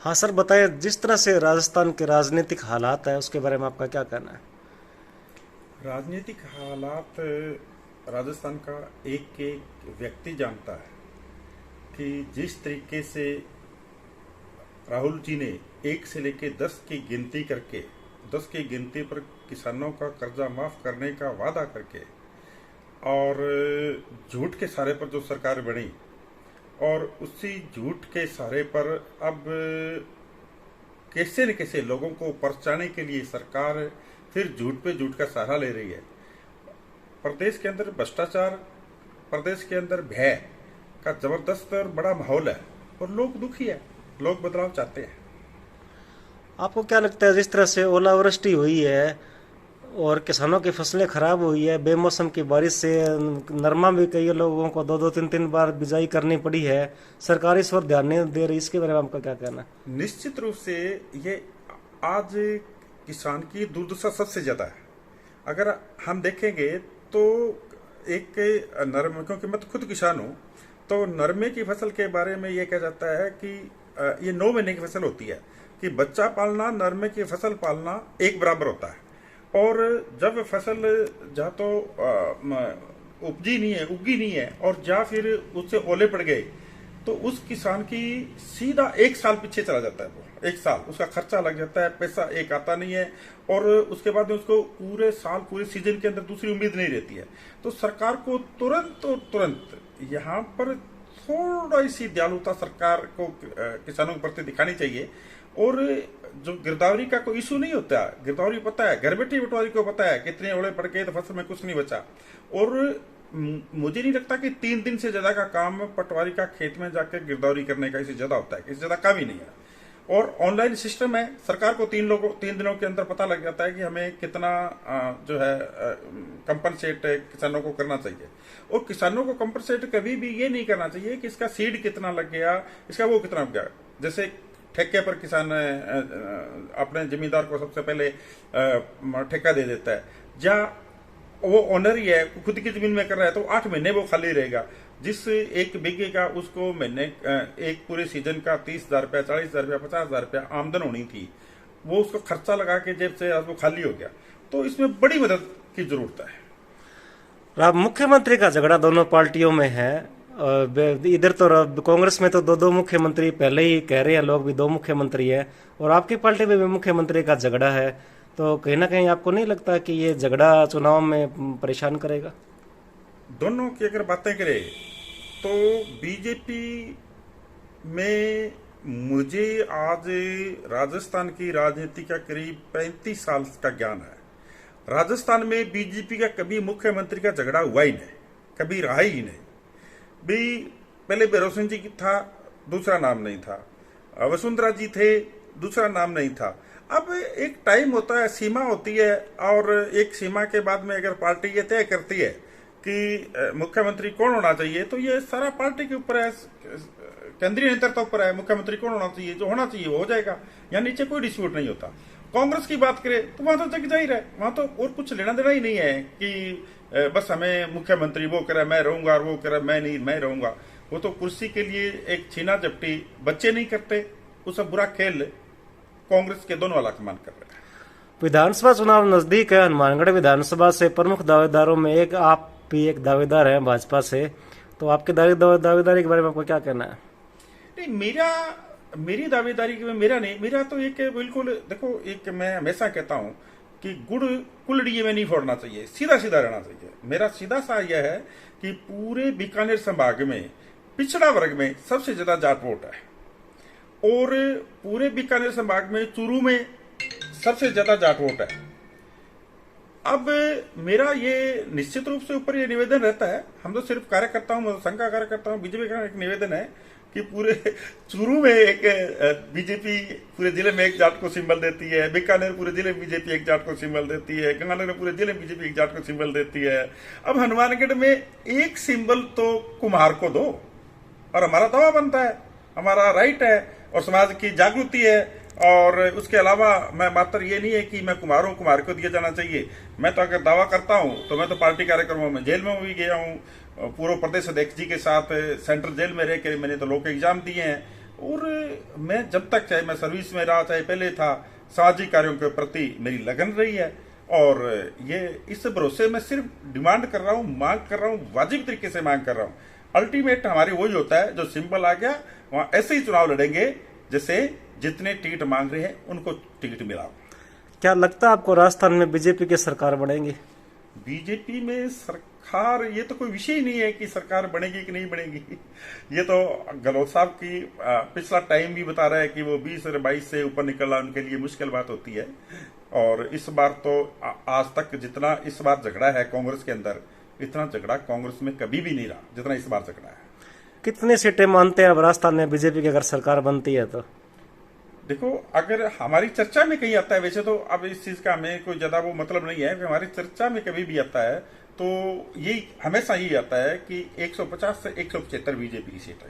हाँ सर, बताइए जिस तरह से राजस्थान के राजनीतिक हालात है उसके बारे में आपका क्या कहना है। राजनीतिक हालात राजस्थान का एक एक व्यक्ति जानता है कि जिस तरीके से राहुल जी ने 1 से लेकर 10 की गिनती करके 10 की गिनती पर किसानों का कर्जा माफ करने का वादा करके और झूठ के सहारे पर जो सरकार बनी और उसी झूठ के सहारे पर अब कैसे न कैसे लोगों को परचाने के लिए सरकार फिर झूठ पे झूठ का सहारा ले रही है। प्रदेश के अंदर भ्रष्टाचार, प्रदेश के अंदर भय का जबरदस्त और बड़ा माहौल है और लोग दुखी है, लोग बदलाव चाहते हैं। आपको क्या लगता है जिस तरह से ओलावृष्टि हुई है और किसानों की फसलें खराब हुई है, बेमौसम की बारिश से नरमा भी कई लोगों को दो दो तीन तीन बार बिजाई करनी पड़ी है, सरकार इस पर ध्यान नहीं दे रही, इसके बारे में आपका क्या कहना है। निश्चित रूप से ये आज किसान की दुर्दशा सबसे ज्यादा है। अगर हम देखेंगे तो एक नरमे, क्योंकि मैं तो खुद किसान हूँ, तो नरमे की फसल के बारे में ये कहा जाता है कि ये 9 महीने की फसल होती है कि बच्चा पालना नरमे की फसल पालना एक बराबर होता है। और जब फसल जा तो उपजी नहीं है, उगी नहीं है और जा फिर उससे ओले पड़ गए तो उस किसान की सीधा 1 साल पीछे चला जाता है। वो 1 साल उसका खर्चा लग जाता है, पैसा एक आता नहीं है और उसके बाद में उसको पूरे साल पूरे सीजन के अंदर दूसरी उम्मीद नहीं रहती है। तो सरकार को तुरंत यहाँ पर थोड़ा सी दयालुता सरकार को किसानों के प्रति दिखानी चाहिए। और जो गिरदावरी का कोई इशू नहीं होता, गिरदावरी पता है, घर बैठी बटवारी को पता है कितने ओले पड़ गए तो फसल में कुछ नहीं बचा। और मुझे नहीं लगता कि 3 दिन से ज्यादा का काम पटवारी का खेत में जाकर गिरदावरी करने का इससे ज्यादा होता है, इससे ज्यादा काम ही नहीं है। और ऑनलाइन सिस्टम है, सरकार को 3 दिनों के अंदर पता लग जाता है कि हमें कितना जो है कंपनसेट किसानों को करना चाहिए। और किसानों को कंपनसेट कभी भी ये नहीं करना चाहिए कि इसका सीड कितना लग गया, इसका वो कितना लग गया। जैसे ठेके पर किसान अपने जमींदार को सबसे पहले ठेका दे देता है, या वो ओनर ही है खुद की जमीन में कर रहा है तो 8 महीने वो खाली रहेगा। जिस 1 बीघे का उसको महीने एक पूरे सीजन का 30,000 रुपया, 40,000 रुपया, 50,000 रुपया आमदन होनी थी, वो उसको खर्चा लगा के जेब से आज वो खाली हो गया। तो इसमें बड़ी मदद की जरूरत है। अब मुख्यमंत्री का झगड़ा दोनों पार्टियों में है। इधर तो कांग्रेस में तो दो दो मुख्यमंत्री पहले ही कह रहे हैं लोग भी, 2 मुख्यमंत्री है, और आपकी पार्टी में भी मुख्यमंत्री का झगड़ा है। तो कहीं ना कहीं आपको नहीं लगता कि ये झगड़ा चुनाव में परेशान करेगा। दोनों की अगर बातें करें तो बीजेपी में मुझे आज राजस्थान की राजनीति का करीब 35 साल का ज्ञान है। राजस्थान में बीजेपी का कभी मुख्यमंत्री का झगड़ा हुआ ही नहीं, कभी रहा ही नहीं। भी पहले भैरव सिंह जी था, दूसरा नाम नहीं था, वसुंधरा जी थे, दूसरा नाम नहीं था। अब एक टाइम होता है, सीमा होती है, और एक सीमा के बाद में अगर पार्टी ये तय करती है कि मुख्यमंत्री कौन होना चाहिए तो ये सारा पार्टी के ऊपर है, केंद्रीय नेतृत्व पर है। मुख्यमंत्री कौन होना चाहिए, जो होना चाहिए वो हो जाएगा, यहाँ नीचे कोई डिस्प्यूट नहीं होता। कांग्रेस की बात करें तो वहां तो जग जाहिर है, वहां तो और कुछ लेना देना ही नहीं है कि बस हमें मुख्यमंत्री वो करे मैं रहूंगा और वो करे मैं नहीं मैं रहूंगा। वो तो कुर्सी के लिए एक छीना झपटी बच्चे नहीं करते, वो सब बुरा खेल कांग्रेस के दोनों वाला कमान कर रहे हैं। विधानसभा चुनाव नजदीक है। हनुमानगढ़ विधानसभा से प्रमुख दावेदारों में एक आप भी एक दावेदार हैं भाजपा से, तो आपके दावेदारी के बारे में आपको क्या कहना है। नहीं, मेरी दावेदारी में मेरा नहीं, मेरा तो एक बिल्कुल देखो, एक मैं हमेशा कहता हूं कि गुड़ कुलड़िए में नहीं फोड़ना चाहिए, सीधा सीधा रहना चाहिए। मेरा सीधा सा यह है कि पूरे बीकानेर संभाग में पिछड़ा वर्ग में सबसे ज्यादा जाट वोट है और पूरे बीकानेर संभाग में चूरू में सबसे ज्यादा जाट वोट है। अब मेरा ये निश्चित रूप से ऊपर ये निवेदन रहता है, हम तो सिर्फ कार्यकर्ता हूं, संघ का कार्यकर्ता हूं, बीजेपी का एक निवेदन है कि पूरे चूरू में एक बीजेपी पूरे जिले में एक जाट को सिंबल देती है, बीकानेर पूरे जिले में बीजेपी एक जाट को सिंबल देती है, गंगानगर पूरे जिले में बीजेपी एक जाट को सिंबल देती है। अब हनुमानगढ़ में एक सिंबल तो कुम्हार को दो, और हमारा दावा बनता है, हमारा राइट है और समाज की जागृति है। और उसके अलावा मैं मात्र ये नहीं है कि मैं कुम्हार को दिया जाना चाहिए। मैं तो अगर दावा करता हूं तो मैं तो पार्टी कार्यक्रमों में जेल में भी गया हूं, पूर्व प्रदेश अध्यक्ष जी के साथ सेंट्रल जेल में रह के मैंने तो लोग एग्जाम दिए हैं और मैं जब तक, चाहे मैं सर्विस में रहा चाहे पहले था, सामाजिक कार्यों के प्रति मेरी लगन रही है। और ये इस भरोसे मैं सिर्फ डिमांड कर रहा हूँ, मांग कर रहा हूँ, वाजिब तरीके से मांग कर रहा हूँ। अल्टीमेट हमारी वही होता है जो सिंबल आ गया, वहां ऐसे ही चुनाव लड़ेंगे जैसे जितने टिकट मांग रहे हैं उनको टिकट मिला। क्या लगता है आपको राजस्थान में बीजेपी की सरकार बनेगी? बीजेपी में सरकार, ये तो कोई विषय ही नहीं है कि सरकार बनेगी कि नहीं बनेगी। ये तो गहलोत साहब की पिछला टाइम भी बता रहा है कि वो 20 और 22 से ऊपर निकलना उनके लिए मुश्किल बात होती है। और इस बार तो आज तक जितना इस बार झगड़ा है कांग्रेस के अंदर, इतना झगड़ा कांग्रेस में कभी भी नहीं रहा जितना इस बार झगड़ा है। कितनी सीटें मानते हैं अब राजस्थान में बीजेपी की अगर सरकार बनती है तो? देखो, अगर हमारी चर्चा में कहीं आता है, वैसे तो अब इस चीज का हमें कोई ज्यादा वो मतलब नहीं है, हमारी चर्चा में कभी भी आता है तो ये हमेशा ही आता है कि 150 से 175 बीजेपी की सीट है।